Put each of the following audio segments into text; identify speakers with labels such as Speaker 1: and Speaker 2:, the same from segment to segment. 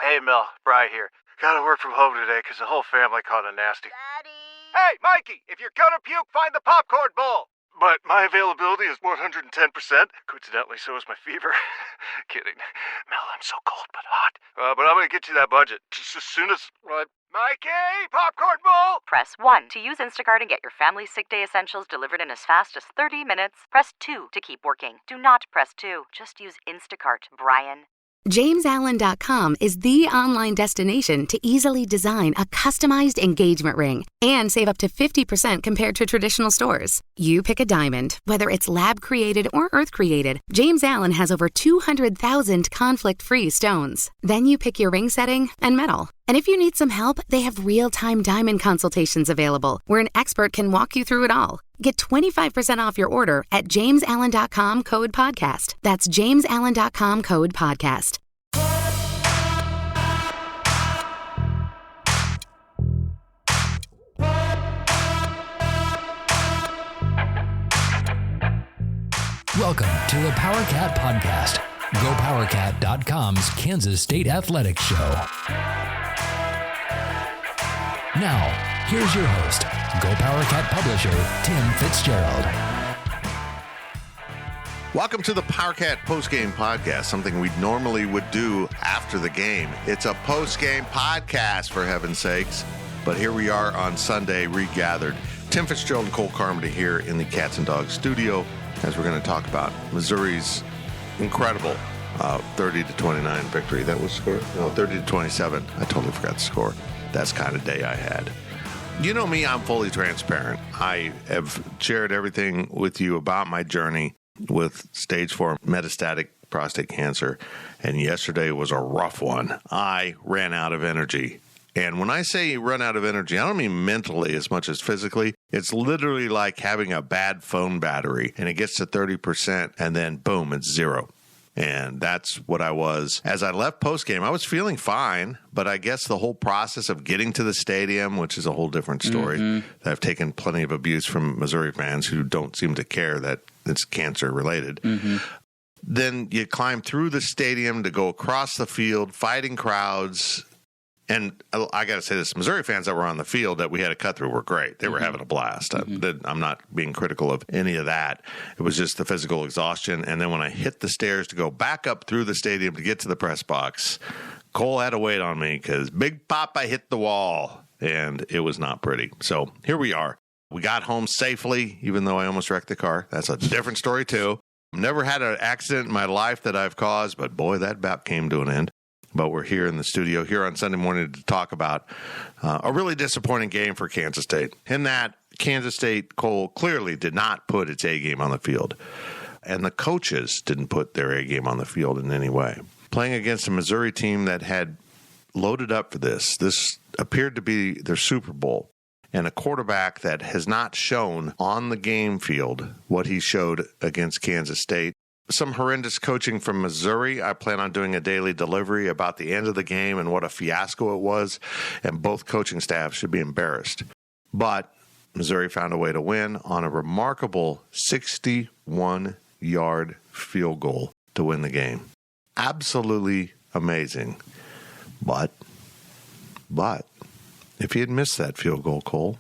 Speaker 1: Hey, Mel. Bri here. Gotta work from home today because the whole family caught a nasty...
Speaker 2: Daddy!
Speaker 1: Hey, Mikey! If you're gonna puke, find the popcorn bowl! But my availability is 110%. Coincidentally, so is my fever. Kidding. Mel, I'm so cold but hot. But I'm gonna get you that budget just as soon as... Mikey! Popcorn bowl!
Speaker 3: Press 1 to use Instacart and get your family's sick day essentials delivered in as fast as 30 minutes. Press 2 to keep working. Do not press 2. Just use Instacart, Brian.
Speaker 4: JamesAllen.com is the online destination to easily design a customized engagement ring and save up to 50% compared to traditional stores. You pick a diamond, whether it's lab-created or earth-created. James Allen has over 200,000 conflict-free stones. Then you pick your ring setting and metal. And if you need some help, they have real-time diamond consultations available where an expert can walk you through it all. Get 25% off your order at JamesAllen.com code podcast. That's JamesAllen.com code podcast.
Speaker 5: Welcome to the Powercat Podcast, GoPowercat.com's Kansas State Athletics Show. Now, here's your host, GoPowercat publisher, Tim Fitzgerald.
Speaker 6: Welcome to the Powercat Postgame Podcast, something we normally would do after the game. It's a postgame podcast, for heaven's sakes. But here we are on Sunday, regathered. Tim Fitzgerald and Cole Carmody here in the Cats and Dogs studio, as we're going to talk about Missouri's incredible 30-29 victory. That was score? No, 30-27. I totally forgot the score. That's the kind of day I had. You know me, I'm fully transparent. I have shared everything with you about my journey with stage 4 metastatic prostate cancer, and yesterday was a rough one. I ran out of energy. And when I say run out of energy, I don't mean mentally as much as physically. It's literally like having a bad phone battery, and it gets to 30%, and then boom, it's zero. And that's what I was. As I left postgame, I was feeling fine, but I guess the whole process of getting to the stadium, which is a whole different story, I've taken plenty of abuse from Missouri fans who don't seem to care that it's cancer related. Then you climb through the stadium to go across the field, fighting crowds. And I got to say this, Missouri fans that were on the field that we had to cut through were great. They were having a blast. I'm not being critical of any of that. It was just the physical exhaustion. And then when I hit the stairs to go back up through the stadium to get to the press box, Cole had to wait on me because Big Papa hit the wall, and it was not pretty. So here we are. We got home safely, even though I almost wrecked the car. That's a different story, too. Never had an accident in my life that I've caused, but boy, that bout came to an end. But we're here in the studio here on Sunday morning to talk about a really disappointing game for Kansas State. In that, Kansas State, Cole, clearly did not put its A game on the field. And the coaches didn't put their A game on the field in any way. Playing against a Missouri team that had loaded up for this. This appeared to be their Super Bowl. And a quarterback that has not shown on the game field what he showed against Kansas State. Some horrendous coaching from Missouri. I plan on doing a daily delivery about the end of the game and what a fiasco it was, and both coaching staffs should be embarrassed. But Missouri found a way to win on a remarkable 61-yard field goal to win the game. Absolutely amazing. But, if he had missed that field goal, Cole,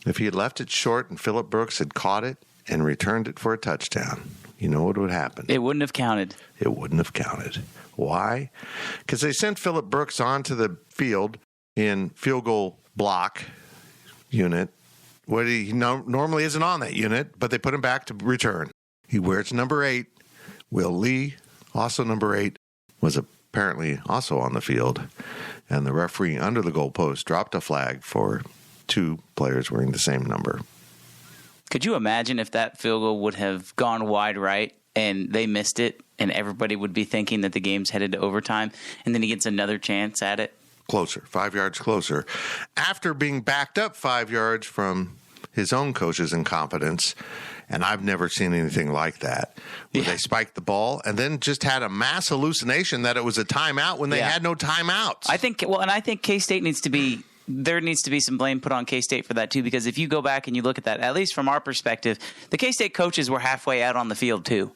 Speaker 6: if he had left it short and Phillip Brooks had caught it and returned it for a touchdown, you know what would happen?
Speaker 7: It wouldn't have counted.
Speaker 6: It wouldn't have counted. Why? Because they sent Phillip Brooks onto the field in field goal block unit, where he normally isn't on that unit, but they put him back to return. He wears number 8. Will Lee, also number 8, was apparently also on the field, and the referee under the goalpost dropped a flag for 2 players wearing the same number.
Speaker 7: Could you imagine if that field goal would have gone wide right and they missed it and everybody would be thinking that the game's headed to overtime and then he gets another chance at it?
Speaker 6: Closer, 5 yards closer. After being backed up 5 yards from his own coach's incompetence, and I've never seen anything like that, where they spiked the ball and then just had a mass hallucination that it was a timeout when they had no timeouts.
Speaker 7: I think K-State needs to be... There needs to be some blame put on K-State for that, too, because if you go back and you look at that, at least from our perspective, the K-State coaches were halfway out on the field, too.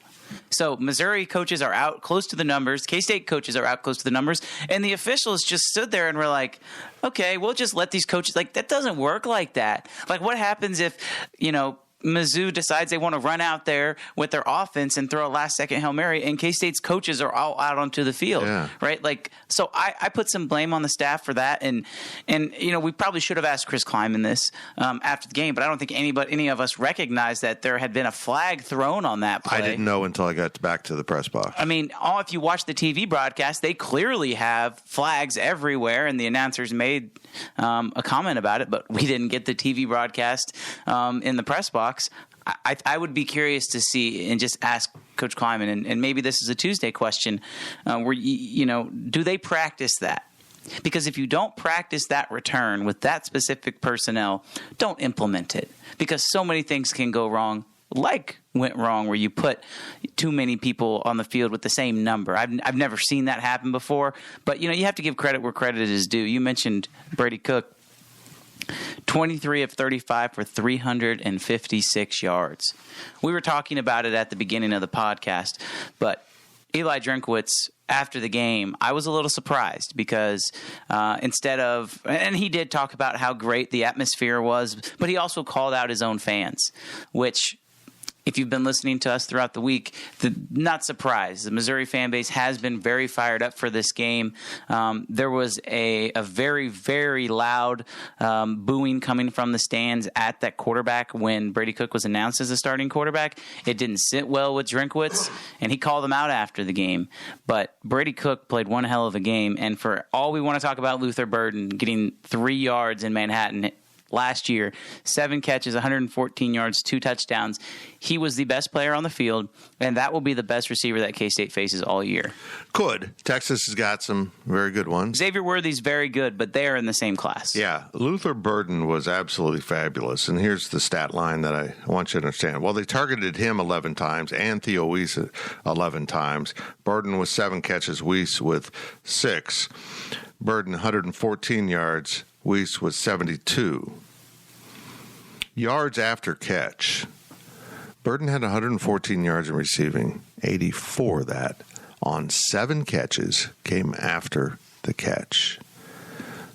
Speaker 7: So Missouri coaches are out close to the numbers. K-State coaches are out close to the numbers. And the officials just stood there and were like, okay, we'll just let these coaches – like, that doesn't work like that. Like, what happens if, Mizzou decides they want to run out there with their offense and throw a last-second Hail Mary, and K-State's coaches are all out onto the field, right? Like, so I put some blame on the staff for that, and we probably should have asked Chris Kleiman this after the game, but I don't think any of us recognized that there had been a flag thrown on that play.
Speaker 6: I didn't know until I got back to the press box.
Speaker 7: I mean, if you watch the TV broadcast, they clearly have flags everywhere, and the announcers made a comment about it, but we didn't get the TV broadcast in the press box. I would be curious to see and just ask Coach Kleiman, and maybe this is a Tuesday question, where do they practice that? Because if you don't practice that return with that specific personnel, don't implement it, because so many things can go wrong. Like went wrong where you put too many people on the field with the same number. I've never seen that happen before, but you have to give credit where credit is due. You mentioned Brady Cook. 23 of 35 for 356 yards. We were talking about it at the beginning of the podcast, but Eli Drinkwitz, after the game, I was a little surprised because instead of – and he did talk about how great the atmosphere was, but he also called out his own fans, which – if you've been listening to us throughout the week, not surprised. The Missouri fan base has been very fired up for this game. There was a very, very loud booing coming from the stands at that quarterback when Brady Cook was announced as a starting quarterback. It didn't sit well with Drinkwitz, and he called him out after the game. But Brady Cook played one hell of a game, and for all we want to talk about Luther Burden getting 3 yards in Manhattan last year, 7 catches, 114 yards, 2 touchdowns. He was the best player on the field, and that will be the best receiver that K-State faces all year.
Speaker 6: Could. Texas has got some very good ones.
Speaker 7: Xavier Worthy's very good, but they are in the same class.
Speaker 6: Yeah. Luther Burden was absolutely fabulous, and here's the stat line that I want you to understand. Well, they targeted him 11 times and Theo Weiss 11 times. Burden with 7 catches, Weiss with 6. Burden 114 yards. Weiss was 72. Yards after catch. Burden had 114 yards in receiving, 84 of that on 7 catches came after the catch.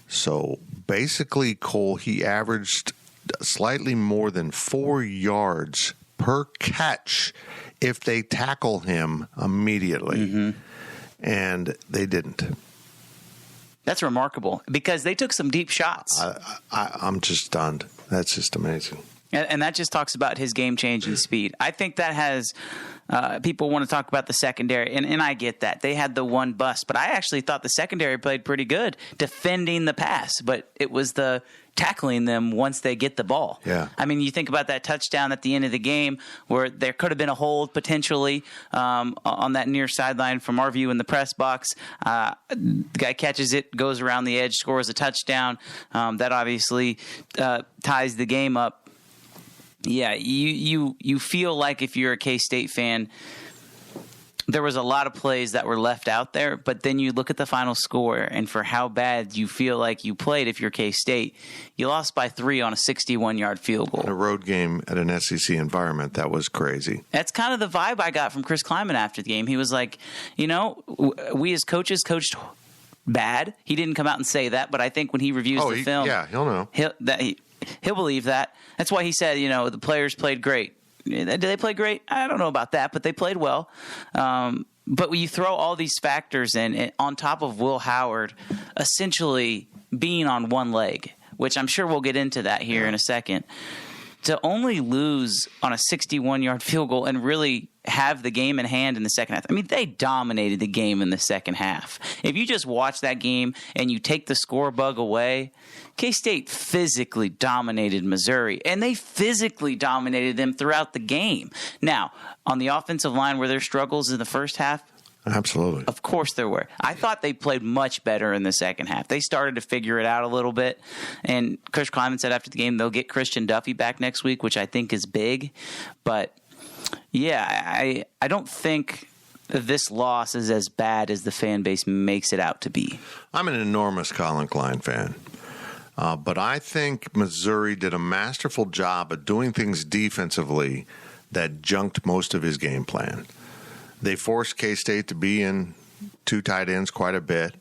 Speaker 6: So basically, Cole, he averaged slightly more than 4 yards per catch if they tackle him immediately. And they didn't.
Speaker 7: That's remarkable because they took some deep shots.
Speaker 6: I'm just stunned. That's just amazing.
Speaker 7: And that just talks about his game-changing speed. I think that has people want to talk about the secondary, and I get that. They had the one bust, but I actually thought the secondary played pretty good defending the pass, but it was the tackling them once they get the ball.
Speaker 6: Yeah.
Speaker 7: I mean, you think about that touchdown at the end of the game where there could have been a hold potentially on that near sideline from our view in the press box. The guy catches it, goes around the edge, scores a touchdown. That obviously ties the game up. Yeah, you feel like if you're a K-State fan, there was a lot of plays that were left out there, but then you look at the final score, and for how bad you feel like you played if you're K-State, you lost by 3 on a 61-yard field goal.
Speaker 6: In a road game at an SEC environment, that was crazy.
Speaker 7: That's kind of the vibe I got from Chris Kleiman after the game. He was like, we as coaches coached bad. He didn't come out and say that, but I think when he reviews the film,
Speaker 6: he'll know.
Speaker 7: He'll believe that. That's why he said, the players played great. Did they play great? I don't know about that, but they played well. But when you throw all these factors in on top of Will Howard essentially being on one leg, which I'm sure we'll get into that here in a second, to only lose on a 61-yard field goal and really have the game in hand in the second half. I mean, they dominated the game in the second half. If you just watch that game and you take the score bug away, K-State physically dominated Missouri, and they physically dominated them throughout the game. Now, on the offensive line, were there struggles in the first half?
Speaker 6: Absolutely.
Speaker 7: Of course there were. I thought they played much better in the second half. They started to figure it out a little bit. And Coach Kleiman said after the game they'll get Christian Duffy back next week, which I think is big. But, yeah, I don't think this loss is as bad as the fan base makes it out to be.
Speaker 6: I'm an enormous Colin Klein fan. But I think Missouri did a masterful job of doing things defensively that junked most of his game plan. They forced K-State to be in two tight ends quite a bit,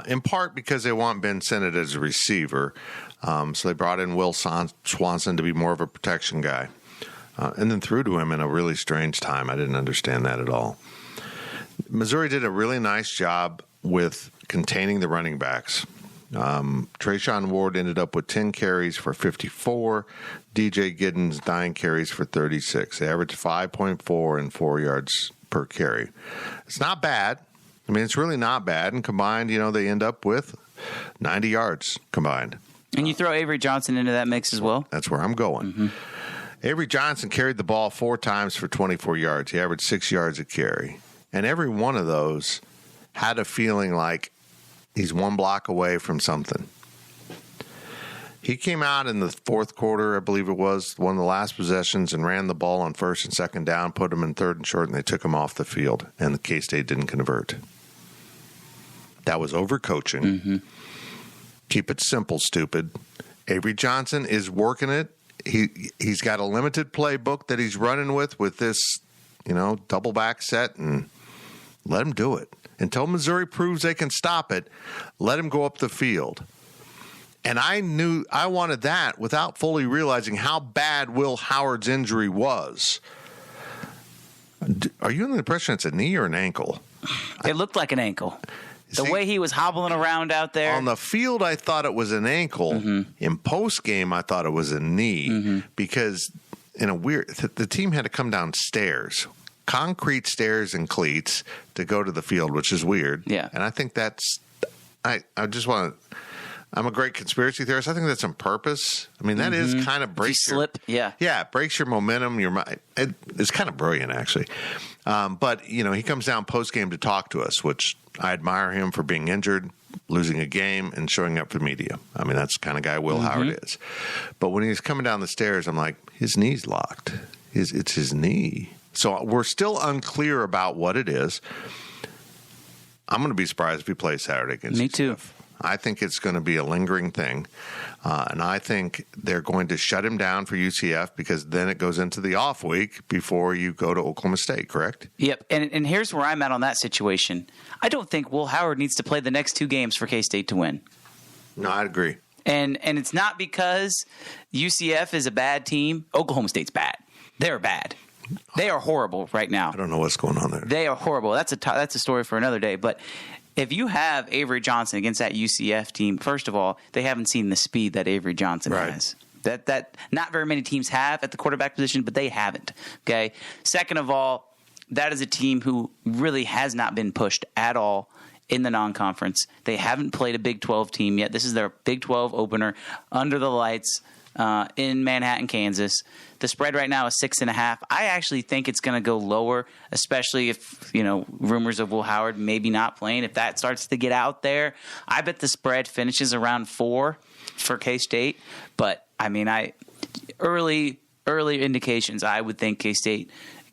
Speaker 6: in part because they want Ben Sinnott as a receiver. So they brought in Will Swanson to be more of a protection guy, and then threw to him in a really strange time. I didn't understand that at all. Missouri did a really nice job with containing the running backs. Trayshawn Ward ended up with 10 carries for 54. DJ Giddens, 9 carries for 36. They averaged 5.4 and 4 yards per carry. It's not bad. I mean, it's really not bad. And combined, they end up with 90 yards combined.
Speaker 7: And you throw Avery Johnson into that mix as well?
Speaker 6: That's where I'm going. Mm-hmm. Avery Johnson carried the ball 4 times for 24 yards. He averaged 6 yards a carry. And every one of those had a feeling like he's one block away from something. He came out in the fourth quarter, I believe it was, one of the last possessions, and ran the ball on first and second down, put him in third and short, and they took him off the field, and the K-State didn't convert. That was overcoaching. Mm-hmm. Keep it simple, stupid. Avery Johnson is working it. He's got a limited playbook that he's running with this, double back set, and let him do it. Until Missouri proves they can stop it, let him go up the field. And I knew I wanted that without fully realizing how bad Will Howard's injury was. Are you under the impression it's a knee or an ankle?
Speaker 7: It looked like an ankle. The way he was hobbling around out there.
Speaker 6: On the field, I thought it was an ankle. Mm-hmm. In postgame, I thought it was a knee because the team had to come down stairs. Concrete stairs and cleats to go to the field, which is weird.
Speaker 7: Yeah.
Speaker 6: And I think I just want to, I'm a great conspiracy theorist. I think that's on purpose. I mean, that is kind of breaks
Speaker 7: your slip. Yeah.
Speaker 6: Yeah. It breaks your momentum. It's kind of brilliant, actually. But, he comes down post game to talk to us, which I admire him for being injured, losing a game, and showing up for media. I mean, that's the kind of guy Will Howard is. But when he's coming down the stairs, I'm like, his knee's locked. It's his knee. So we're still unclear about what it is. I'm going to be surprised if he plays Saturday against
Speaker 7: Me too.
Speaker 6: UCF. I think it's going to be a lingering thing. And I think they're going to shut him down for UCF because then it goes into the off week before you go to Oklahoma State, correct?
Speaker 7: Yep. And here's where I'm at on that situation. I don't think Will Howard needs to play the next 2 games for K-State to win.
Speaker 6: No, I'd agree.
Speaker 7: And it's not because UCF is a bad team. Oklahoma State's bad. They're bad. They are horrible right now.
Speaker 6: I don't know what's going on there.
Speaker 7: They are horrible. That's a story for another day. But if you have Avery Johnson against that UCF team, first of all, they haven't seen the speed that Avery Johnson has. That not very many teams have at the quarterback position, but they haven't. Okay. Second of all, that is a team who really has not been pushed at all in the non-conference. They haven't played a Big 12 team yet. This is their Big 12 opener under the lights in Manhattan, Kansas. The spread right now is 6.5. I actually think it's going to go lower, especially if, rumors of Will Howard maybe not playing. If that starts to get out there, I bet the spread finishes around 4 for K-State. But, I mean, early indications, I would think K-State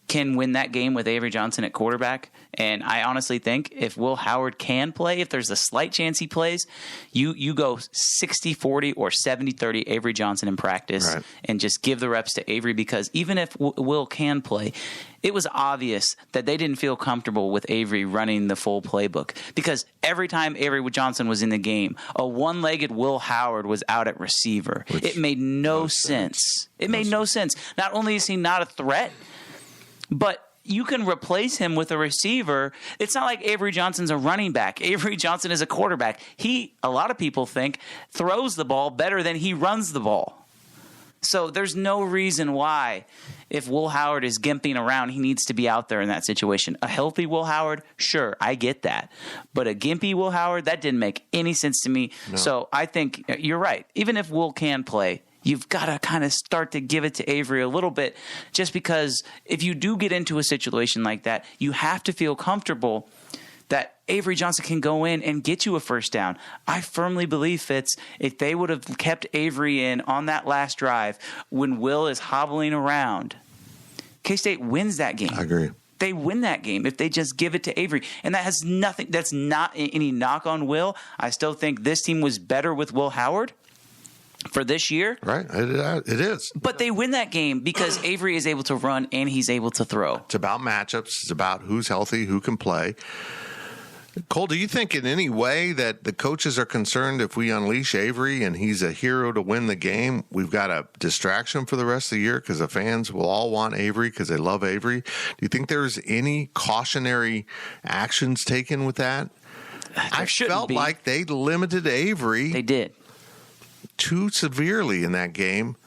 Speaker 7: can win that game with Avery Johnson at quarterback. And I honestly think if Will Howard can play, if there's a slight chance he plays, you go 60-40 or 70-30 Avery Johnson in practice and just give the reps to Avery, because even if Will can play, it was obvious that they didn't feel comfortable with Avery running the full playbook, because every time Avery Johnson was in the game, a one-legged Will Howard was out at receiver. It made no sense. It made no sense. Not only is he not a threat, but you can replace him with a receiver. It's not like Avery Johnson's a running back. Avery Johnson is a quarterback. He, a lot of people think, throws the ball better than he runs the ball. So there's no reason why, if Will Howard is gimping around, he needs to be out there in that situation. A healthy Will Howard, sure, I get that. But a gimpy Will Howard, that didn't make any sense to me. No. So I think you're right. Even if Will can play, you've got to kind of start to give it to Avery a little bit, just because if you do get into a situation like that, you have to feel comfortable that Avery Johnson can go in and get you a first down. I firmly believe, Fitz, if they would have kept Avery in on that last drive when Will is hobbling around, K-State wins that game.
Speaker 6: I agree.
Speaker 7: They win that game if they just give it to Avery. And that has nothing – that's not any knock on Will. I still think this team was better with Will Howard. for this year.
Speaker 6: Right. It is.
Speaker 7: But they win that game because Avery is able to run and he's able to throw.
Speaker 6: It's about matchups. It's about who's healthy, who can play. Cole, do you think in any way that the coaches are concerned if we unleash Avery and he's a hero to win the game, we've got a distraction for the rest of the year because the fans will all want Avery because they love Avery? Do you think there's any cautionary actions taken with that? I felt like they limited Avery.
Speaker 7: They did.
Speaker 6: Too severely in that game.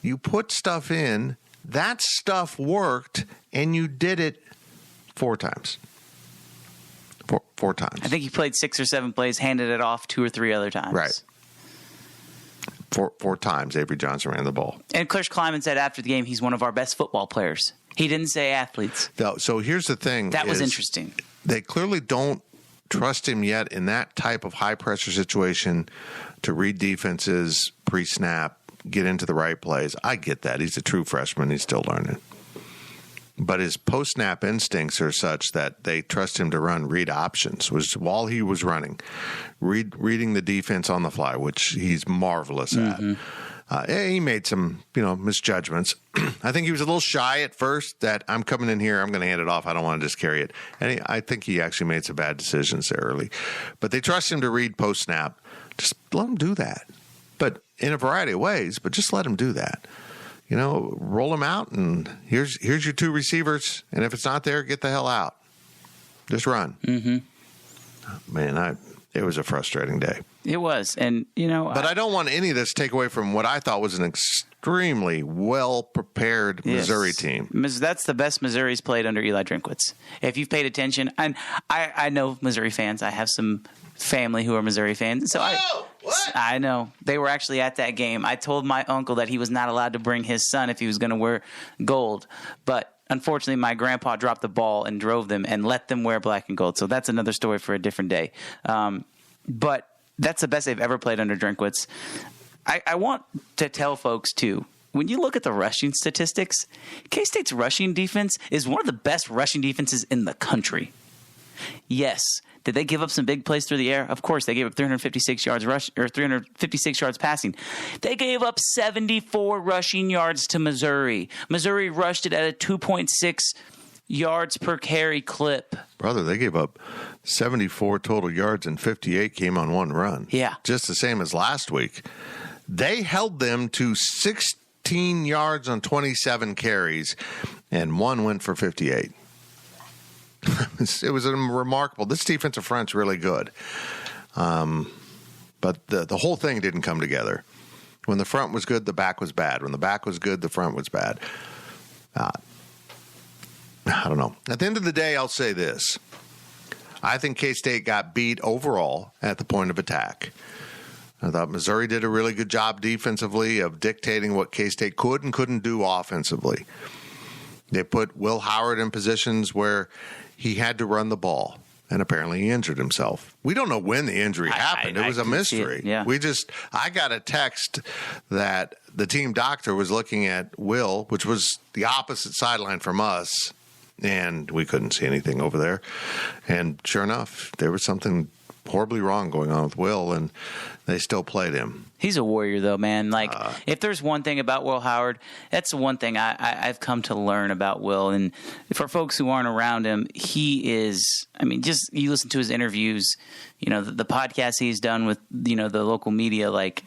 Speaker 6: You put stuff in, that stuff worked, and you did it 4 times. Four times.
Speaker 7: I think he played 6 or 7 plays, handed it off 2 or 3 other times.
Speaker 6: Right. Four times Avery Johnson ran the ball.
Speaker 7: And Clish Kleiman said after the game he's one of our best football players. He didn't say athletes.
Speaker 6: So here's the thing.
Speaker 7: That was interesting.
Speaker 6: They clearly don't trust him yet in that type of high-pressure situation to read defenses, pre-snap, get into the right plays. I get that. He's a true freshman. He's still learning. But his post-snap instincts are such that they trust him to run read options, which while he was running, reading the defense on the fly, which he's marvelous at. He made some, misjudgments. I think he was a little shy at first that I'm coming in here, I'm going to hand it off. I don't want to just carry it. And I think he actually made some bad decisions there early. But they trust him to read post-snap. Just let him do that. But in a variety of ways, but just let him do that. Roll him out, and here's your 2 receivers. And if it's not there, get the hell out. Just run. Man, it was a frustrating day.
Speaker 7: It was. And,
Speaker 6: But I don't want any of this to take away from what I thought was an extremely well-prepared Missouri team.
Speaker 7: That's the best Missouri's played under Eli Drinkwitz. If you've paid attention, and I know Missouri fans. I have some family who are Missouri fans. So I know. They were actually at that game. I told my uncle that he was not allowed to bring his son if he was going to wear gold. But unfortunately, my grandpa dropped the ball and drove them and let them wear black and gold. So that's another story for a different day. But that's the best they've ever played under Drinkwitz. I want to tell folks, too, when you look at the rushing statistics, K-State's rushing defense is one of the best rushing defenses in the country. Yes. Did they give up some big plays through the air? Of course, they gave up 356 yards rush or 356 yards passing. They gave up 74 rushing yards to Missouri. Missouri rushed it at a 2.6 yards per carry clip.
Speaker 6: Brother, they gave up 74 total yards and 58 came on one run.
Speaker 7: Yeah.
Speaker 6: Just the same as last week. They held them to 16 yards on 27 carries, and one went for 58. It was remarkable. This defensive front's really good. But the whole thing didn't come together. When the front was good, the back was bad. When the back was good, the front was bad. I don't know. At the end of the day, I'll say this. I think K-State got beat overall at the point of attack. I thought Missouri did a really good job defensively of dictating what K-State could and couldn't do offensively. They put Will Howard in positions where he had to run the ball, and apparently he injured himself. We don't know when the injury happened. It was a mystery.
Speaker 7: Yeah.
Speaker 6: I got a text that the team doctor was looking at Will, which was the opposite sideline from us, and we couldn't see anything over there. And sure enough, there was something horribly wrong going on with Will, and they still played him.
Speaker 7: He's a warrior, though, man. Like, if there's one thing about Will Howard, that's the one thing I've come to learn about Will. And for folks who aren't around him, he is, just you listen to his interviews, the podcast he's done with, the local media, like,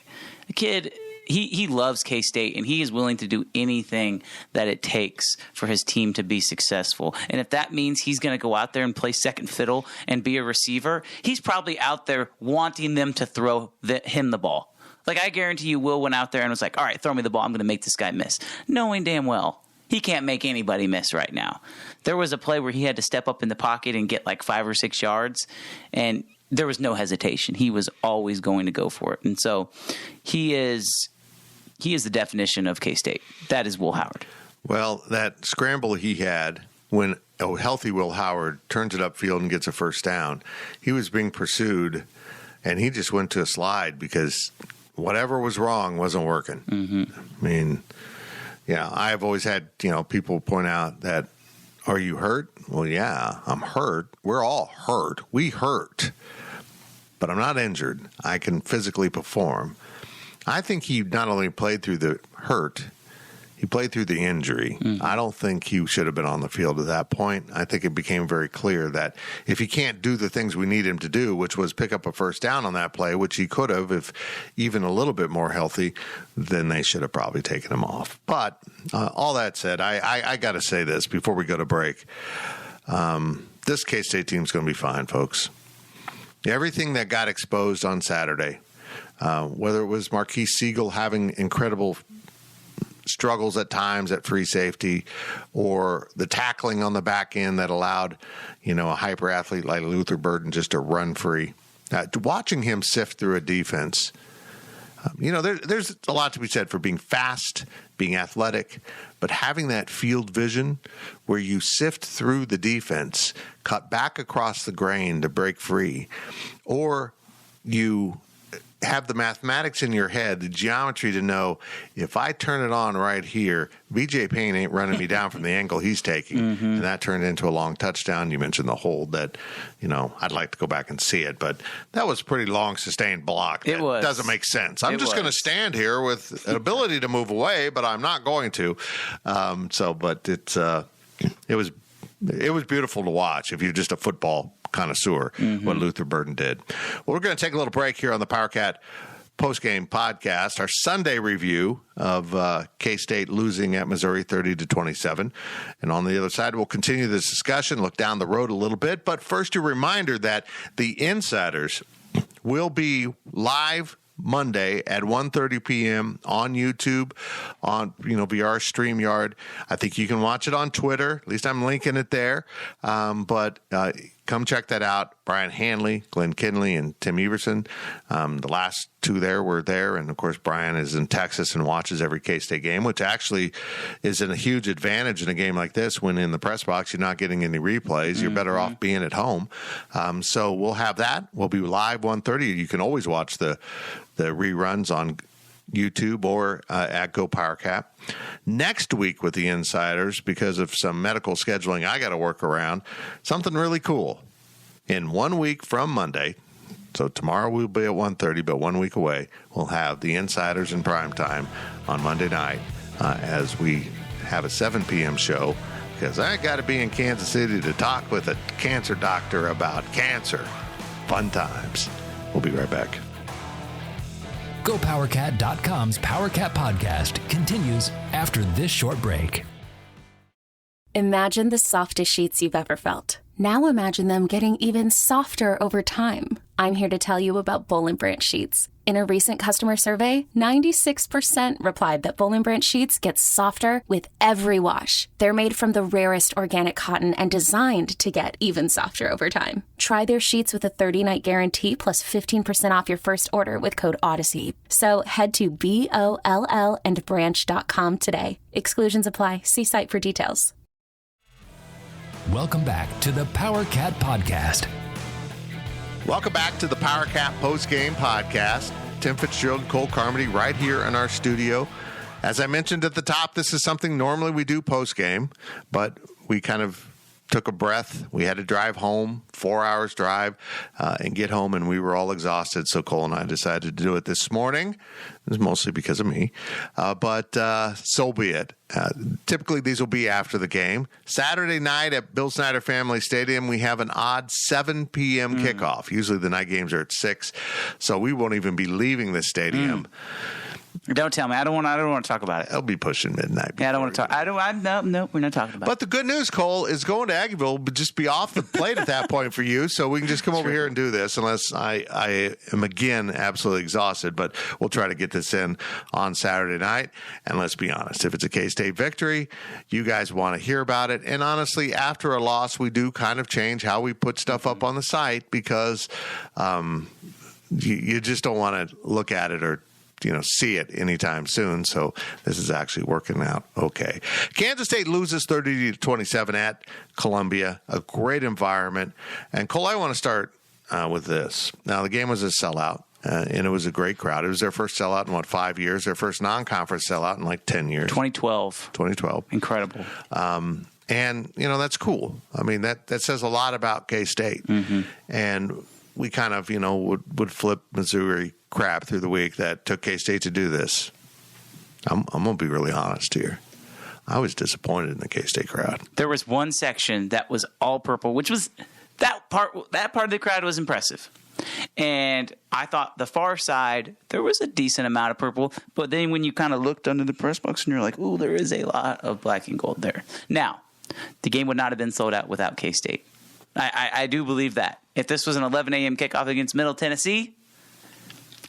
Speaker 7: the kid, he loves K-State, and he is willing to do anything that it takes for his team to be successful. And if that means he's going to go out there and play second fiddle and be a receiver, he's probably out there wanting them to throw him the ball. Like, I guarantee you Will went out there and was like, all right, throw me the ball. I'm going to make this guy miss. Knowing damn well he can't make anybody miss right now. There was a play where he had to step up in the pocket and get like 5 or 6 yards, and there was no hesitation. He was always going to go for it. And so he is the definition of K-State. That is Will Howard.
Speaker 6: Well, that scramble he had when a healthy Will Howard turns it upfield and gets a first down, he was being pursued, and he just went to a slide because whatever was wrong wasn't working. Mm-hmm. I've always had, people point out that, are you hurt? Well, yeah, I'm hurt. We're all hurt. We hurt. But I'm not injured. I can physically perform. I think he not only played through the hurt, he played through the injury. I don't think he should have been on the field at that point. I think it became very clear that if he can't do the things we need him to do, which was pick up a first down on that play, which he could have if even a little bit more healthy, then they should have probably taken him off. But all that said, I got to say this before we go to break. This K-State team's going to be fine, folks. Everything that got exposed on Saturday, whether it was Marquise Siegel having incredible struggles at times at free safety, or the tackling on the back end that allowed, a hyper athlete like Luther Burden just to run free. Watching him sift through a defense, there's a lot to be said for being fast, being athletic, but having that field vision where you sift through the defense, cut back across the grain to break free, or you have the mathematics in your head, the geometry to know if I turn it on right here, BJ Payne ain't running me down from the angle he's taking. And that turned into a long touchdown. You mentioned the hold that, I'd like to go back and see it, but that was a pretty long sustained block. That doesn't make sense. I'm just going to stand here with an ability to move away, but I'm not going to. It was beautiful to watch if you're just a football connoisseur, what Luther Burden did. Well, we're going to take a little break here on the Powercat Postgame Podcast, our Sunday review of K-State losing at Missouri 30-27. And on the other side, we'll continue this discussion, look down the road a little bit. But first, a reminder that the Insiders will be live Monday at 1:30 p.m. on YouTube, on via our StreamYard. I think you can watch it on Twitter. At least I'm linking it there. But come check that out. Brian Hanley, Glenn Kinley, and Tim Everson. The last two were there. And, of course, Brian is in Texas and watches every K-State game, which actually is a huge advantage in a game like this when in the press box you're not getting any replays. You're better off being at home. So we'll have that. We'll be live 1:30. You can always watch the reruns on YouTube or at Go Powercat. Next week with the Insiders, because of some medical scheduling I got to work around, something really cool. In 1 week from Monday, so tomorrow we'll be at 1:30, but 1 week away, we'll have the Insiders in primetime on Monday night as we have a 7 p.m. show, because I got to be in Kansas City to talk with a cancer doctor about cancer. Fun times. We'll be right back.
Speaker 5: GoPowerCat.com's Powercat Podcast continues after this short break.
Speaker 2: Imagine the softest sheets you've ever felt. Now imagine them getting even softer over time. I'm here to tell you about Boll & Branch sheets. In a recent customer survey, 96% replied that Boll & Branch sheets get softer with every wash. They're made from the rarest organic cotton and designed to get even softer over time. Try their sheets with a 30-night guarantee plus 15% off your first order with code Odyssey. So head to BOLLandbranch.com today. Exclusions apply. See site for details.
Speaker 5: Welcome back to the Powercat Podcast.
Speaker 6: Welcome back to the Powercat Postgame Podcast. Tim Fitzgerald and Cole Carmody right here in our studio. As I mentioned at the top, this is something normally we do postgame, but we kind of took a breath. We had to drive home, 4 hours drive, and get home, and we were all exhausted. So Cole and I decided to do it this morning. It was mostly because of me, but so be it. Typically, these will be after the game. Saturday night at Bill Snyder Family Stadium, we have an odd 7 p.m. kickoff. Usually the night games are at 6, so we won't even be leaving the stadium.
Speaker 7: Don't tell me. I don't want to talk about it.
Speaker 6: I'll be pushing midnight.
Speaker 7: Yeah, I don't want to talk. No, we're not talking about it.
Speaker 6: But the good news, Cole, is going to Aggieville would just be off the plate at that point for you, so we can just come over here and do this, unless I am, again, absolutely exhausted. But we'll try to get this in on Saturday night. And let's be honest, if it's a K-State victory, you guys want to hear about it. And honestly, after a loss, we do kind of change how we put stuff up on the site, because you just don't want to look at it or see it anytime soon. So this is actually working out okay. Kansas State loses 30-27 at Columbia. A great environment. And Cole, I want to start with this. Now, the game was a sellout, and it was a great crowd. It was their first sellout in 5 years? Their first non-conference sellout in 10 years. 2012. Incredible. And that's cool. I mean, that says a lot about K-State. And we kind of, would flip Missouri crap through the week that took K-State to do this. I'm going to be really honest here. I was disappointed in the K-State crowd.
Speaker 7: There was one section that was all purple, which was that part of the crowd was impressive. And I thought the far side, there was a decent amount of purple. But then when you kind of looked under the press box and you're like, ooh, there is a lot of black and gold there. Now, the game would not have been sold out without K-State. I do believe that. If this was an 11 a.m. kickoff against Middle Tennessee,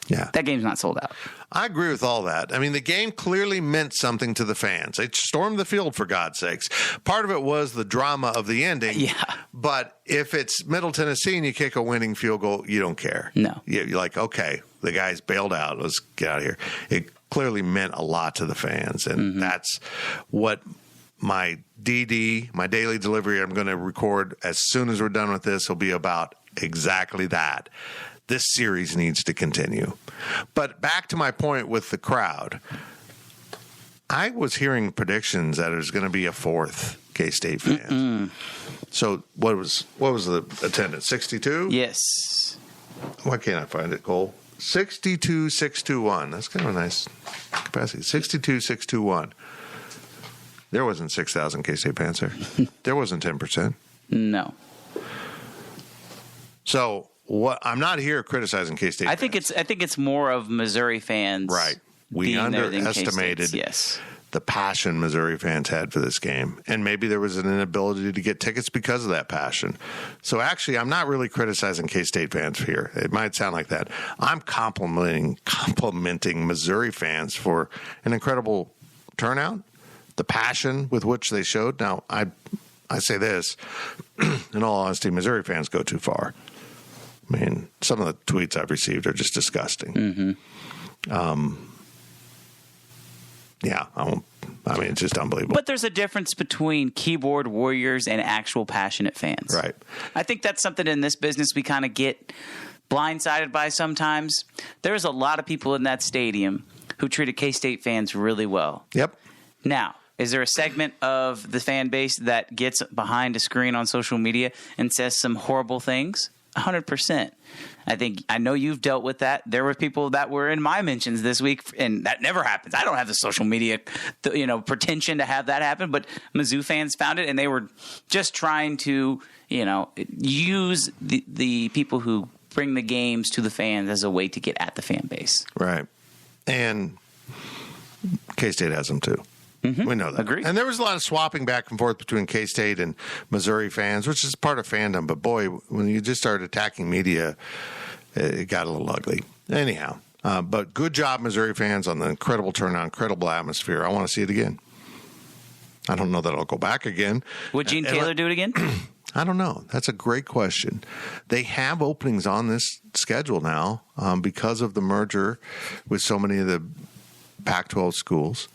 Speaker 7: that game's not sold out.
Speaker 6: I agree with all that. I mean, the game clearly meant something to the fans. They stormed the field, for God's sakes. Part of it was the drama of the ending.
Speaker 7: Yeah.
Speaker 6: But if it's Middle Tennessee and you kick a winning field goal, you don't care.
Speaker 7: No.
Speaker 6: You're like, okay, the guy's bailed out. Let's get out of here. It clearly meant a lot to the fans. And that's what my DD, my daily delivery, I'm going to record as soon as we're done with this, will be about exactly that. This series needs to continue. But back to my point with the crowd, I was hearing predictions that there's going to be a fourth K-State fan. So what was the attendance? 62?
Speaker 7: Yes.
Speaker 6: Why can't I find it, Cole? 62,621. That's kind of a nice capacity. 62,621. There wasn't 6,000 K-State fans there. There wasn't 10%.
Speaker 7: No.
Speaker 6: So what? I'm not here criticizing K-State.
Speaker 7: I think it's more of Missouri fans.
Speaker 6: Right. We underestimated the passion Missouri fans had for this game. And maybe there was an inability to get tickets because of that passion. So actually, I'm not really criticizing K-State fans here. It might sound like that. I'm complimenting Missouri fans for an incredible turnout, the passion with which they showed. Now, I say this, in all honesty, Missouri fans go too far. I mean, some of the tweets I've received are just disgusting. It's just unbelievable.
Speaker 7: But there's a difference between keyboard warriors and actual passionate fans.
Speaker 6: Right.
Speaker 7: I think that's something in this business we kind of get blindsided by sometimes. There's a lot of people in that stadium who treated K-State fans really well.
Speaker 6: Yep.
Speaker 7: Now, is there a segment of the fan base that gets behind a screen on social media and says some horrible things? 100%. I know you've dealt with that. There were people that were in my mentions this week, and that never happens. I don't have the social media, pretension to have that happen, but Mizzou fans found it, and they were just trying to, use the people who bring the games to the fans as a way to get at the fan base.
Speaker 6: Right. And K-State has them too. We know that.
Speaker 7: Agreed.
Speaker 6: And there was a lot of swapping back and forth between K-State and Missouri fans, which is part of fandom. But, boy, when you just started attacking media, it got a little ugly. Anyhow, but good job, Missouri fans, on the incredible turnout, incredible atmosphere. I want to see it again. I don't know that I'll go back again.
Speaker 7: Would Gene Taylor do it again?
Speaker 6: I don't know. That's a great question. They have openings on this schedule now because of the merger with so many of the Pac-12 schools.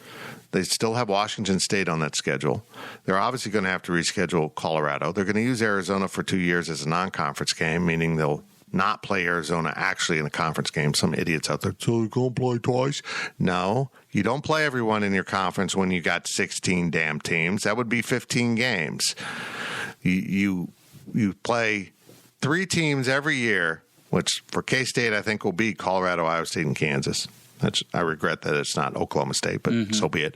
Speaker 6: They still have Washington State on that schedule. They're obviously going to have to reschedule Colorado. They're going to use Arizona for 2 years as a non-conference game, meaning they'll not play Arizona actually in a conference game. Some idiots out there, so you're going to play twice? No, you don't play everyone in your conference when you got 16 damn teams. That would be 15 games. You play 3 teams every year, which for K-State I think will be Colorado, Iowa State, and Kansas. I regret that it's not Oklahoma State, but so be it.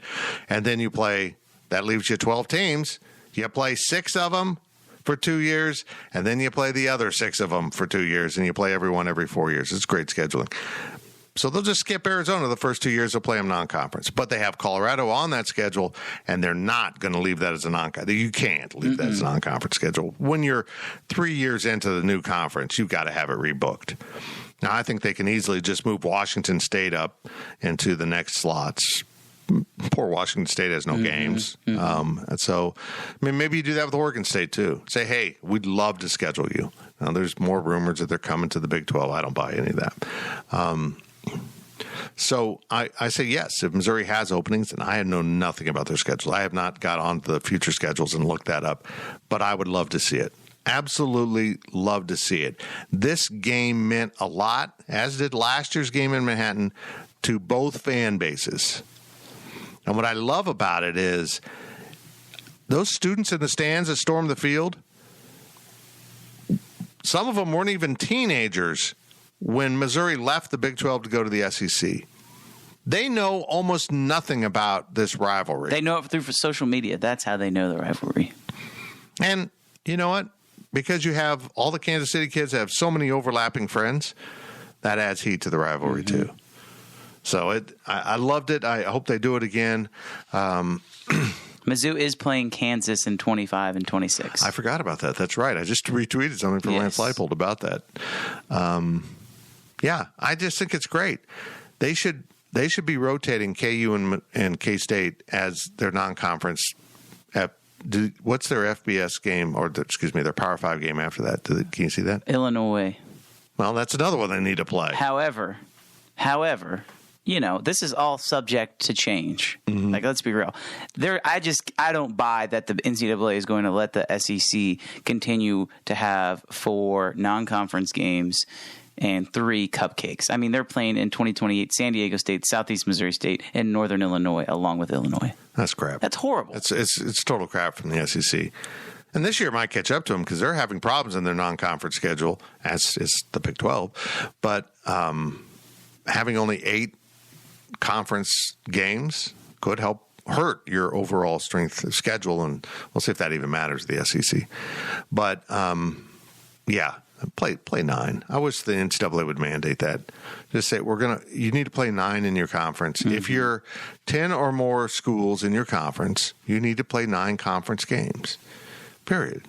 Speaker 6: And then you play, that leaves you 12 teams. You play 6 of them for 2 years, and then you play the other 6 of them for 2 years, and you play everyone every 4 years. It's great scheduling. So they'll just skip Arizona the first 2 years. They'll play them non-conference. But they have Colorado on that schedule, and they're not going to leave that as a non-conference. You can't leave that as a non-conference schedule. When you're 3 years into the new conference, you've got to have it rebooked. Now, I think they can easily just move Washington State up into the next slots. Poor Washington State has no games. And so, maybe you do that with Oregon State, too. Say, hey, we'd love to schedule you. Now, there's more rumors that they're coming to the Big 12. I don't buy any of that. So I say yes. If Missouri has openings, and I know nothing about their schedule. I have not got on the future schedules and looked that up, but I would love to see it. Absolutely love to see it. This game meant a lot, as did last year's game in Manhattan, to both fan bases. And what I love about it is those students in the stands that stormed the field, some of them weren't even teenagers when Missouri left the Big 12 to go to the SEC, they know almost nothing about this rivalry.
Speaker 7: They know it through social media. That's how they know the rivalry.
Speaker 6: And you know what? Because you have all the Kansas City kids have so many overlapping friends, that adds heat to the rivalry too. So I loved it. I hope they do it again.
Speaker 7: Mizzou is playing Kansas in 25 and 26.
Speaker 6: I forgot about that. That's right. I just retweeted something from Lance Leipold about that. Yeah, I just think it's great. They should be rotating KU and K-State as their non-conference. What's their FBS game, or their Power 5 game after that? Can you see that?
Speaker 7: Illinois.
Speaker 6: Well, that's another one they need to play.
Speaker 7: However, this is all subject to change. Mm-hmm. Like, let's be real. I don't buy that the NCAA is going to let the SEC continue to have 4 non-conference games and 3 cupcakes. I mean, they're playing in 2028 San Diego State, Southeast Missouri State, and Northern Illinois, along with Illinois. That's crap. That's horrible.
Speaker 6: It's total crap from the SEC. And this year might catch up to them because they're having problems in their non-conference schedule, as is the Big 12. But having only 8 conference games could hurt your overall strength of schedule, and we'll see if that even matters to the SEC. But, play 9. I wish the NCAA would mandate that. Just say you need to play 9 in your conference. Mm-hmm. If you're 10 or more schools in your conference, you need to play 9 conference games. Period.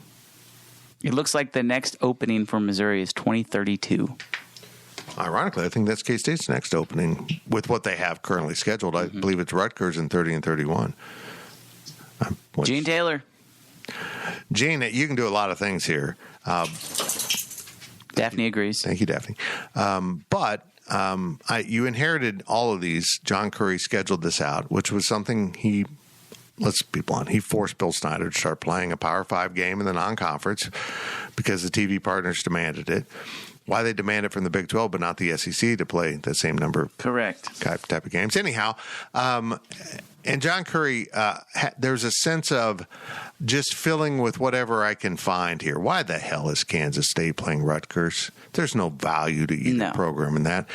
Speaker 7: It looks like the next opening for Missouri is 2032.
Speaker 6: Ironically, I think that's K-State's next opening with what they have currently scheduled. I believe it's Rutgers in 30 and 31.
Speaker 7: Gene Taylor.
Speaker 6: Gene, you can do a lot of things here.
Speaker 7: Daphne agrees.
Speaker 6: Thank you, Daphne. You inherited all of these. John Currie scheduled this out, which was something let's be blunt, he forced Bill Snyder to start playing a Power 5 game in the non-conference because the TV partners demanded it. Why they demand it from the Big 12 but not the SEC to play the same number of type of games. Anyhow, and John Currie, there's a sense of just filling with whatever I can find here. Why the hell is Kansas State playing Rutgers? There's no value to either program in that.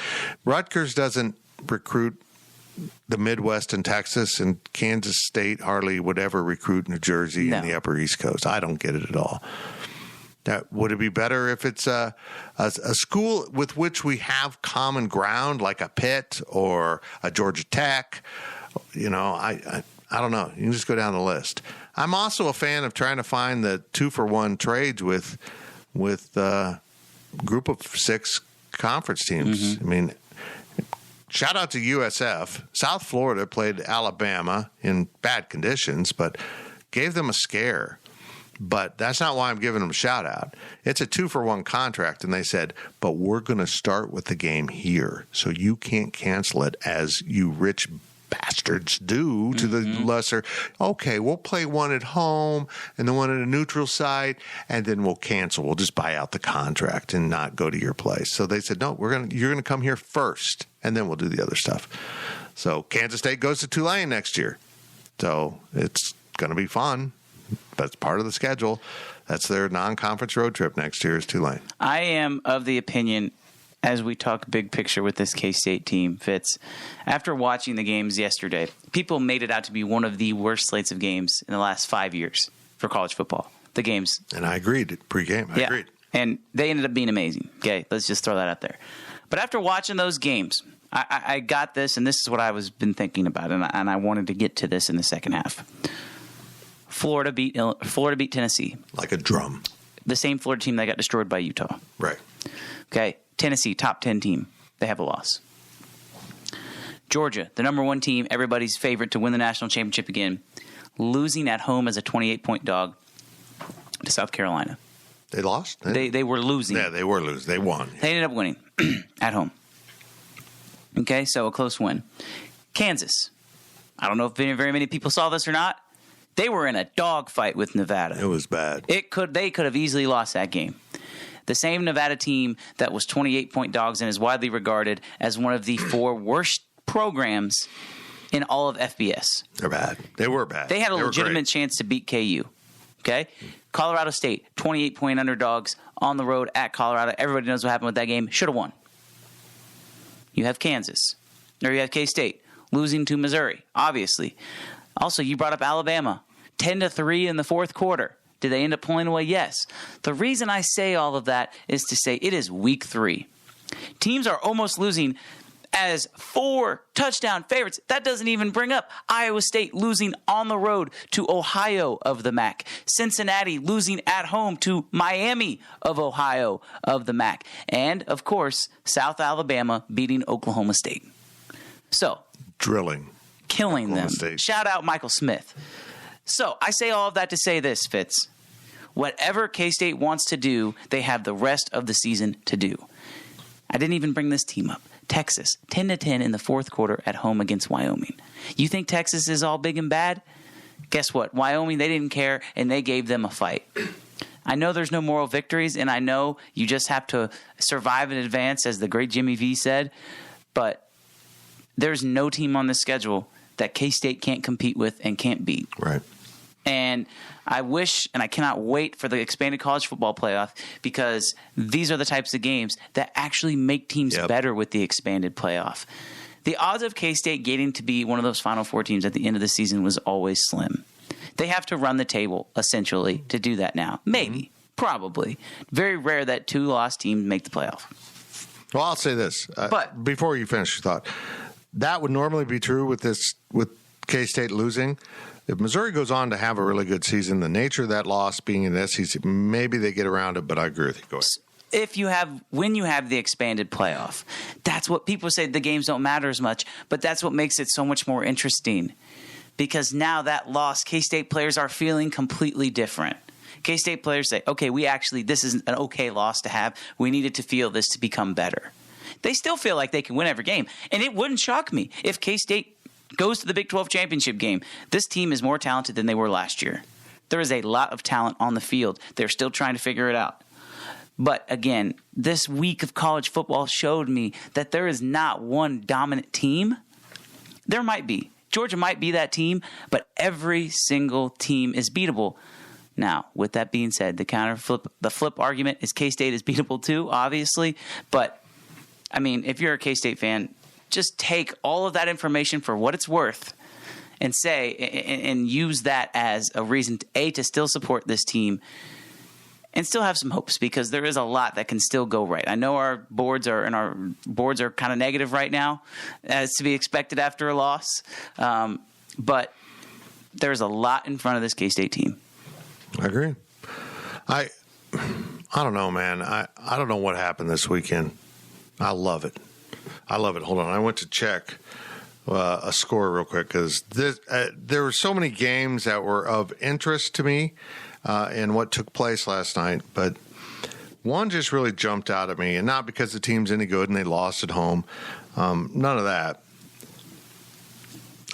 Speaker 6: Rutgers doesn't recruit the Midwest and Texas, and Kansas State hardly would ever recruit New Jersey and the Upper East Coast. I don't get it at all. Would it be better if it's a school with which we have common ground, like a Pitt or a Georgia Tech? I don't know. You can just go down the list. I'm also a fan of trying to find the 2-for-1 trades with group of 6 conference teams. Mm-hmm. I mean, shout out to USF. South Florida played Alabama in bad conditions, but gave them a scare. But that's not why I'm giving them a shout out. It's a 2-for-1 contract. And they said, but we're going to start with the game here. So you can't cancel it as you rich bastards do to the lesser. Okay, we'll play one at home and the one at a neutral site, and then we'll cancel. We'll just buy out the contract and not go to your place. So they said, no, you're going to come here first, and then we'll do the other stuff. So Kansas State goes to Tulane next year. So it's going to be fun. That's part of the schedule. That's their non-conference road trip next year is Tulane.
Speaker 7: I am of the opinion, as we talk big picture with this K-State team, Fitz, after watching the games yesterday, people made it out to be one of the worst slates of games in the last 5 years for college football. The games.
Speaker 6: And I agreed pre-game. I agreed.
Speaker 7: And they ended up being amazing. Okay, let's just throw that out there. But after watching those games, I got this, and this is what I was been thinking about, and I wanted to get to this in the second half. Florida beat Tennessee.
Speaker 6: Like a drum.
Speaker 7: The same Florida team that got destroyed by Utah.
Speaker 6: Right.
Speaker 7: Okay, Tennessee, top 10 team. They have a loss. Georgia, the number 1 team, everybody's favorite to win the national championship again, losing at home as a 28-point dog to South Carolina.
Speaker 6: They lost?
Speaker 7: They were losing.
Speaker 6: Yeah, they were losing. They won.
Speaker 7: They ended up winning at home. Okay, so a close win. Kansas. I don't know if very many people saw this or not. They were in a dogfight with Nevada.
Speaker 6: It was bad.
Speaker 7: They could have easily lost that game. The same Nevada team that was 28-point dogs and is widely regarded as one of the 4 worst programs in all of FBS.
Speaker 6: They're bad. They were bad.
Speaker 7: They had a legitimate chance to beat KU. Okay? Colorado State, 28-point underdogs on the road at Colorado. Everybody knows what happened with that game. Should have won. You have Kansas, or you have K-State losing to Missouri, obviously. Also, you brought up Alabama, 10-3 in the fourth quarter. Did they end up pulling away? Yes. The reason I say all of that is to say it is week 3. Teams are almost losing as 4 touchdown favorites. That doesn't even bring up Iowa State losing on the road to Ohio of the MAC. Cincinnati losing at home to Miami of Ohio of the MAC. And, of course, South Alabama beating Oklahoma State. So,
Speaker 6: killing
Speaker 7: Oklahoma them.
Speaker 6: State.
Speaker 7: Shout out Michael Smith. So, I say all of that to say this, Fitz. Whatever K-State wants to do, they have the rest of the season to do. I didn't even bring this team up. Texas, 10-10 in the fourth quarter at home against Wyoming. You think Texas is all big and bad? Guess what? Wyoming, they didn't care, and they gave them a fight. I know there's no moral victories, and I know you just have to survive in advance, as the great Jimmy V said, but there's no team on the schedule that K-State can't compete with and can't beat.
Speaker 6: Right.
Speaker 7: And I wish, and I cannot wait for the expanded college football playoff, because these are the types of games that actually make teams better with the expanded playoff. The odds of K-State getting to be one of those Final Four teams at the end of the season was always slim. They have to run the table, essentially, to do that now. Maybe. Probably. Very rare that 2 lost teams make the playoff.
Speaker 6: Well, I'll say this.
Speaker 7: But
Speaker 6: before you finish your thought, that would normally be true with K-State losing. If Missouri goes on to have a really good season, the nature of that loss being in the SEC, maybe they get around it, but I agree with you. Go ahead.
Speaker 7: When you have the expanded playoff, that's what people say the games don't matter as much, but that's what makes it so much more interesting. Because now that loss, K-State players are feeling completely different. K-State players say, okay, this is an okay loss to have. We needed to feel this to become better. They still feel like they can win every game. And it wouldn't shock me if K-State goes to the Big 12 championship game. This team is more talented than they were last year. There is a lot of talent on the field. They're still trying to figure it out. But again, this week of college football showed me that there is not one dominant team. There might be. Georgia might be that team, but every single team is beatable. Now, with that being said, the flip argument is K-State is beatable too, obviously. But, I mean, if you're a K-State fan, just take all of that information for what it's worth and and use that as a reason to still support this team and still have some hopes, because there is a lot that can still go right. I know our boards are kind of negative right now, as to be expected after a loss, but there's a lot in front of this K-State team.
Speaker 6: I agree. I don't know, man. I don't know what happened this weekend. I love it. Hold on. I went to check a score real quick, because there were so many games that were of interest to me in what took place last night. But one just really jumped out at me, and not because the team's any good and they lost at home. None of that.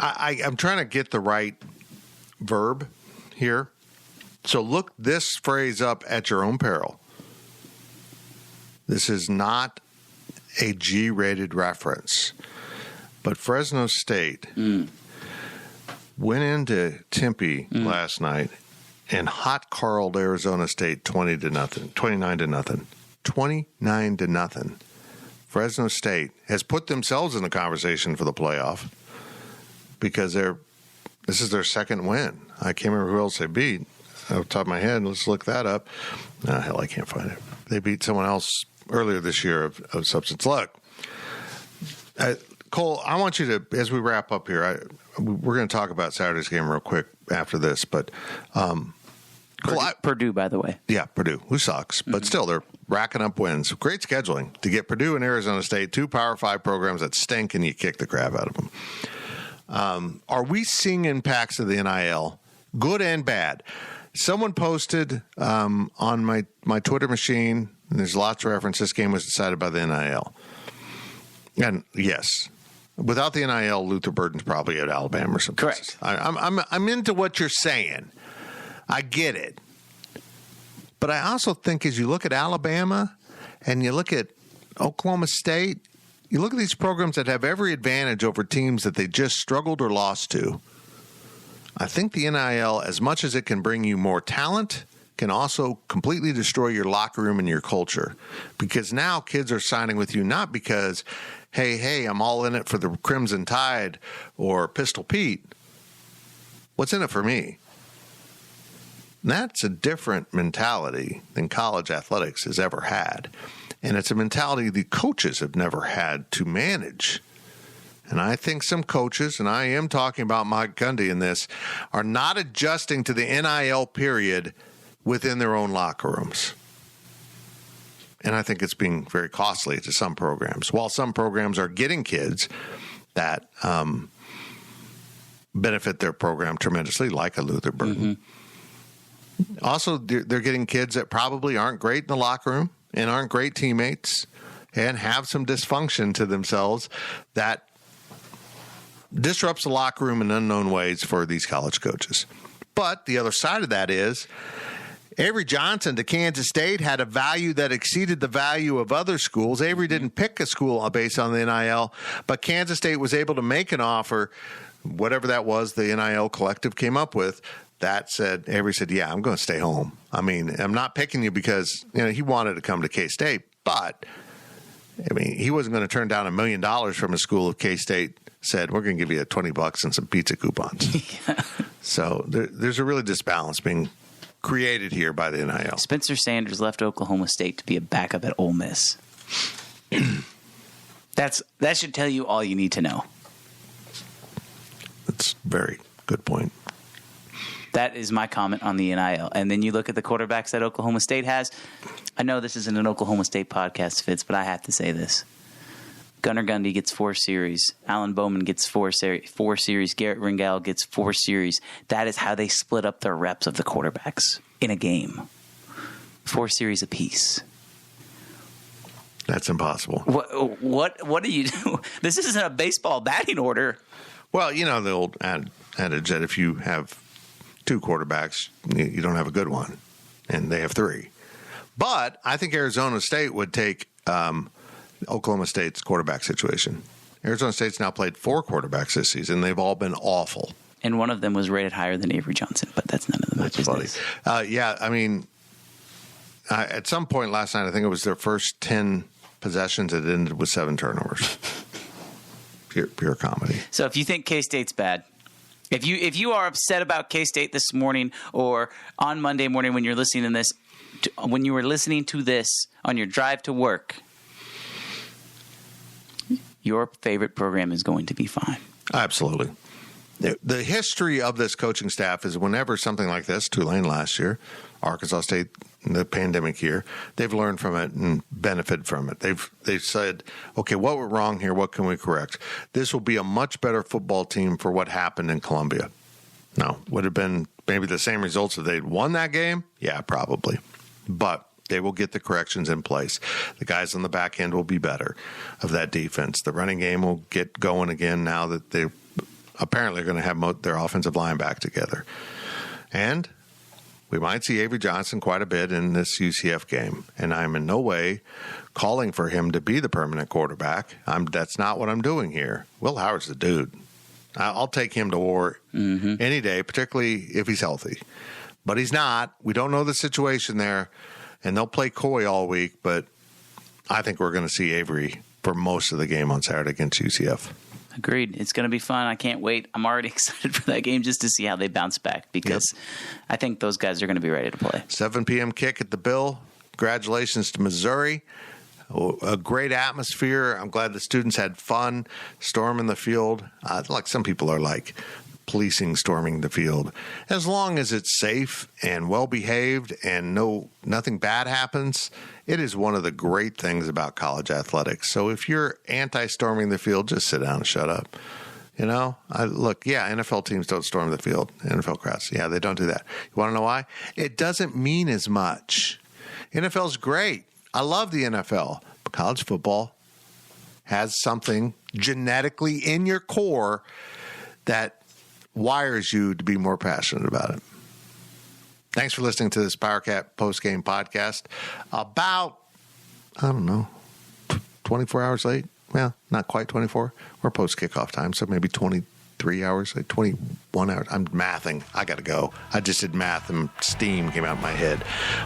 Speaker 6: I'm trying to get the right verb here. So look this phrase up at your own peril. This is not a G-rated reference, but Fresno State went into Tempe last night and hot carled Arizona State 29-0. Fresno State has put themselves in the conversation for the playoff because this is their second win. I can't remember who else they beat off the top of my head. Let's look that up. Hell, I can't find it. They beat someone else earlier this year of substance. Look, Cole, I want you to, as we wrap up here, we're going to talk about Saturday's game real quick after this, but
Speaker 7: Purdue, by the way.
Speaker 6: Yeah, Purdue, who sucks, but still they're racking up wins. Great scheduling to get Purdue and Arizona State, 2 Power 5 programs that stink, and you kick the crap out of them. Are we seeing impacts of the NIL, good and bad? Someone posted on my Twitter machine, and there's lots of reference, this game was decided by the NIL. And yes, without the NIL, Luther Burden's probably at Alabama or something.
Speaker 7: Correct.
Speaker 6: I'm into what you're saying. I get it. But I also think as you look at Alabama and you look at Oklahoma State, you look at these programs that have every advantage over teams that they just struggled or lost to. I think the NIL, as much as it can bring you more talent can also completely destroy your locker room and your culture, because now kids are signing with you not because, hey, I'm all in it for the Crimson Tide or Pistol Pete. What's in it for me? And that's a different mentality than college athletics has ever had. And it's a mentality the coaches have never had to manage. And I think some coaches, and I am talking about Mike Gundy in this, are not adjusting to the NIL period within their own locker rooms. And I think it's being very costly to some programs. While some programs are getting kids that benefit their program tremendously, like a Luther Burton. Also, they're getting kids that probably aren't great in the locker room and aren't great teammates and have some dysfunction to themselves that disrupts the locker room in unknown ways for these college coaches. But the other side of that is Avery Johnson to Kansas State had a value that exceeded the value of other schools. Avery didn't pick a school based on the NIL, but Kansas State was able to make an offer, whatever that was the NIL collective came up with, that said, Avery said, yeah, I'm going to stay home. I mean, I'm not picking you because, he wanted to come to K-State, but, he wasn't going to turn down $1 million from a school if K-State said, we're going to give you $20 and some pizza coupons. Yeah. So there's a really disbalance being created here by the NIL.
Speaker 7: Spencer Sanders left Oklahoma State to be a backup at Ole Miss. That should tell you all you need to know.
Speaker 6: That's a very good point.
Speaker 7: That is my comment on the NIL. And then you look at the quarterbacks that Oklahoma State has. I know this isn't an Oklahoma State podcast, Fitz, but I have to say this. Gunnar Gundy gets 4 series. Alan Bowman gets 4 series. Garrett Ringel gets 4 series. That is how they split up their reps of the quarterbacks in a game. 4 series apiece.
Speaker 6: That's impossible.
Speaker 7: What do you do? This isn't a baseball batting order.
Speaker 6: Well, the old adage that if you have 2 quarterbacks, you don't have a good one, and they have 3. But I think Arizona State would take Oklahoma State's quarterback situation. Arizona State's now played 4 quarterbacks this season. They've all been awful.
Speaker 7: And one of them was rated higher than Avery Johnson, but that's none of the business.
Speaker 6: Funny. At some point last night, I think it was their first 10 possessions, it ended with 7 turnovers. Pure comedy.
Speaker 7: So if you think K-State's bad, if you are upset about K-State this morning or on Monday morning when you're listening to this, when you were listening to this on your drive to work, your favorite program is going to be fine.
Speaker 6: Absolutely. The history of this coaching staff is whenever something like this, Tulane last year, Arkansas State the pandemic year, they've learned from it and benefited from it. They've said, okay, what went wrong here? What can we correct? This will be a much better football team for what happened in Columbia. Now, would have been maybe the same results if they'd won that game? Yeah, probably. But they will get the corrections in place. The guys on the back end will be better of that defense. The running game will get going again now that they apparently are going to have their offensive line back together. And we might see Avery Johnson quite a bit in this UCF game. And I'm in no way calling for him to be the permanent quarterback. That's not what I'm doing here. Will Howard's the dude. I'll take him to war any day, particularly if he's healthy. But he's not. We don't know the situation there. And they'll play coy all week, but I think we're going to see Avery for most of the game on Saturday against UCF.
Speaker 7: Agreed. It's going to be fun. I can't wait. I'm already excited for that game just to see how they bounce back because I think those guys are going to be ready to play. 7 p.m. kick at the Bill. Congratulations to Missouri. A great atmosphere. I'm glad the students had fun storming the field. Like some people are like policing storming the field. As long as it's safe and well-behaved and nothing bad happens, it is one of the great things about college athletics. So if you're anti-storming the field, just sit down and shut up. NFL teams don't storm the field. NFL crowds, they don't do that. You want to know why? It doesn't mean as much. NFL's great. I love the NFL. But college football has something genetically in your core that wires you to be more passionate about it. Thanks for listening to this Powercat Postgame Podcast. About, 24 hours late. Well, not quite 24. We're post-kickoff time, so maybe 22
Speaker 6: 23 hours, like 21 hours. I'm mathing. I got to go. I just did math and steam came out of my head.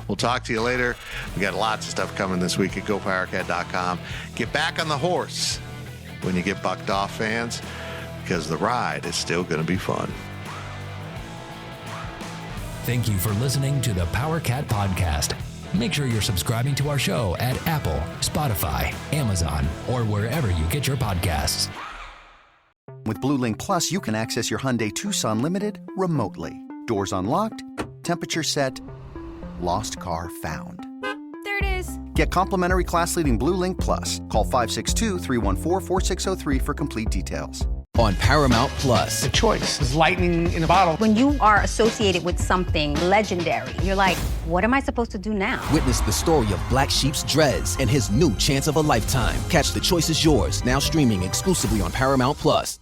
Speaker 6: We'll talk to you later. We got lots of stuff coming this week at GoPowerCat.com. Get back on the horse when you get bucked off, fans, because the ride is still going to be fun.
Speaker 5: Thank you for listening to the Powercat Podcast. Make sure you're subscribing to our show at Apple, Spotify, Amazon, or wherever you get your podcasts.
Speaker 8: With Blue Link Plus, you can access your Hyundai Tucson Limited remotely. Doors unlocked, temperature set, lost car found.
Speaker 9: There it is.
Speaker 8: Get complimentary class-leading Blue Link Plus. Call 562-314-4603 for complete details.
Speaker 10: On Paramount Plus.
Speaker 11: The choice is lightning in a bottle.
Speaker 9: When you are associated with something legendary, you're like, what am I supposed to do now?
Speaker 10: Witness the story of Black Sheep's Drez and his new chance of a lifetime. Catch The Choice is Yours, now streaming exclusively on Paramount Plus.